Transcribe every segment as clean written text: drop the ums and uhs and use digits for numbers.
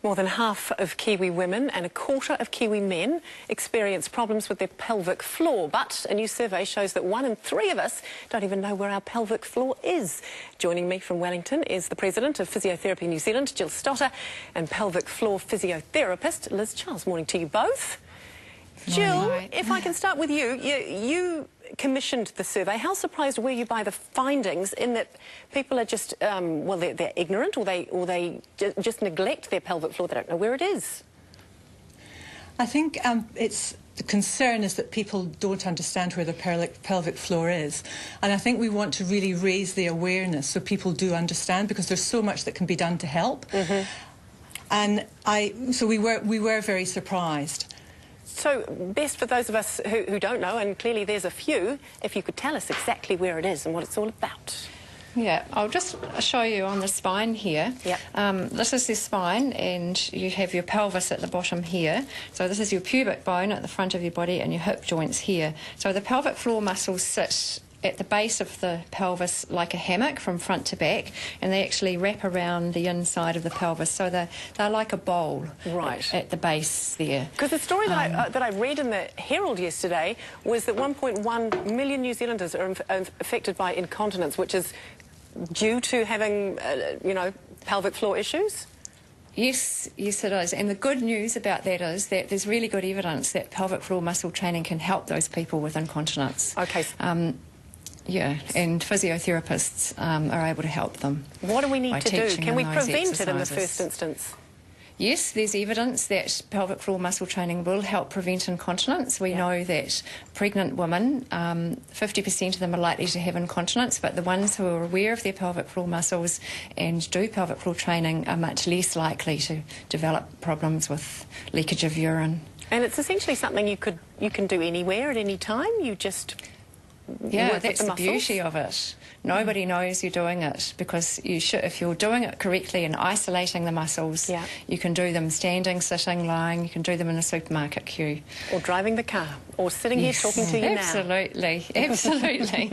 More than half of Kiwi women and a quarter of Kiwi men experience problems with their pelvic floor. But a new survey shows that 1 in 3 of us don't even know where our pelvic floor is. Joining me from Wellington is the president of Physiotherapy New Zealand, Gill Stotter, and pelvic floor physiotherapist Liz Charles. Morning to you both. Gill, if I can start with you. You commissioned the survey. How surprised were you by the findings in that people are just, well, they're ignorant or they just neglect their pelvic floor, they don't know where it is? I think the concern is that people don't understand where their pelvic floor is. And I think we want to really raise the awareness so people do understand, because there's so much that can be done to help. And so we were very surprised. So, best for those of us who don't know, and clearly there's a few, if you could tell us exactly where it is and what it's all about. Yeah, I'll just show you on the spine here. Yep. This is the spine, and you have your pelvis at the bottom here. So this is your pubic bone at the front of your body and your hip joints here. So the pelvic floor muscles sit at the base of the pelvis like a hammock from front to back, and they actually wrap around the inside of the pelvis, so they're like a bowl at the base there. Because the story that I read in the Herald yesterday was that 1.1 million New Zealanders are affected by incontinence, which is due to having, you know, pelvic floor issues. Yes, it is. And the good news about that is that there's really good evidence that pelvic floor muscle training can help those people with incontinence. Okay. Yeah, and physiotherapists are able to help them. What do we need to do? Can we prevent it in the first instance? Yes, there's evidence that pelvic floor muscle training will help prevent incontinence. We know that pregnant women, 50% of them are likely to have incontinence, but the ones who are aware of their pelvic floor muscles and do pelvic floor training are much less likely to develop problems with leakage of urine. And it's essentially something you can do anywhere at any time. You just that's the beauty of it. Nobody knows you're doing it, because if you're doing it correctly and isolating the muscles, you can do them standing, sitting, lying. You can do them in a supermarket queue. Or driving the car. Or sitting here talking to you now. Absolutely.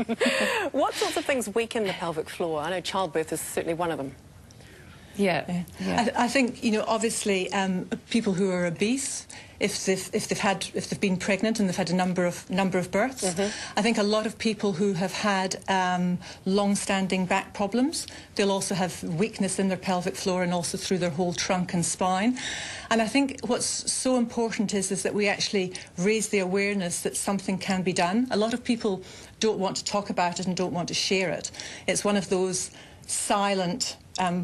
What sorts of things weaken the pelvic floor? I know childbirth is certainly one of them. Yeah. I think, you know, obviously people who are obese, if they've been pregnant and they've had a number of births, I think a lot of people who have had long-standing back problems, they'll also have weakness in their pelvic floor and also through their whole trunk and spine. And I think what's so important is that we actually raise the awareness that something can be done. A lot of people don't want to talk about it and don't want to share it. It's one of those silent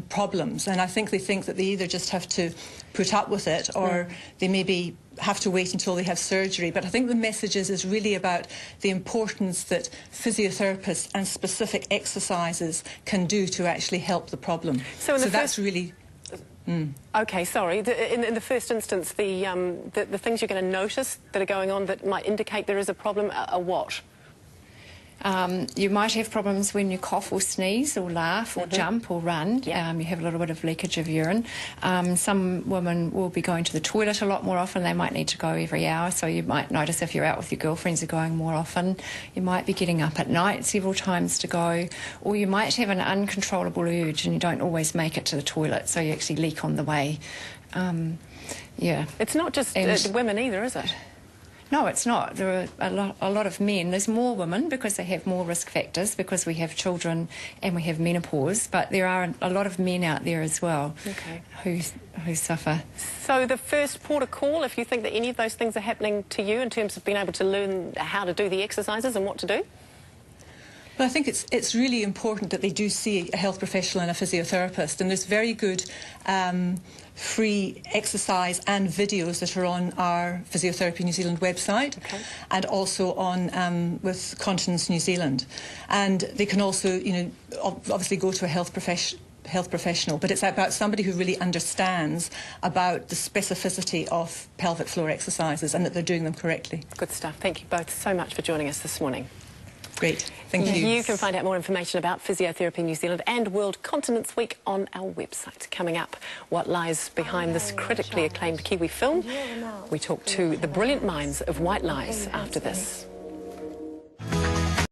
problems, and I think they think that they either just have to put up with it or they maybe have to wait until they have surgery. But I think the message is really about the importance that physiotherapists and specific exercises can do to actually help the problem. So that's really... Okay, sorry. In the first instance, the things you're going to notice that are going on that might indicate there is a problem are what? You might have problems when you cough or sneeze or laugh or jump or run. You have a little bit of leakage of urine. Some women will be going to the toilet a lot more often. They might need to go every hour, so you might notice if you're out with your girlfriends, you're going more often. You might be getting up at night several times to go, or you might have an uncontrollable urge and you don't always make it to the toilet, so you actually leak on the way. It's not just women either, is it? No, it's not. There are a lot of men. There's more women because they have more risk factors, because we have children and we have menopause, but there are a lot of men out there as well who suffer. So the first port of call, if you think that any of those things are happening to you in terms of being able to learn how to do the exercises and what to do? Well, I think it's really important that they do see a health professional and a physiotherapist, and there's very good free exercise and videos that are on our Physiotherapy New Zealand website and also on with Incontinence New Zealand. And they can also, you know, obviously go to a health professional, but it's about somebody who really understands about the specificity of pelvic floor exercises and that they're doing them correctly. Good stuff. Thank you both so much for joining us this morning. Great. Thank you. You can find out more information about Physiotherapy New Zealand and World Continence Week on our website. Coming up, what lies behind this critically acclaimed Kiwi film? We talk to the brilliant minds of White Lies after this.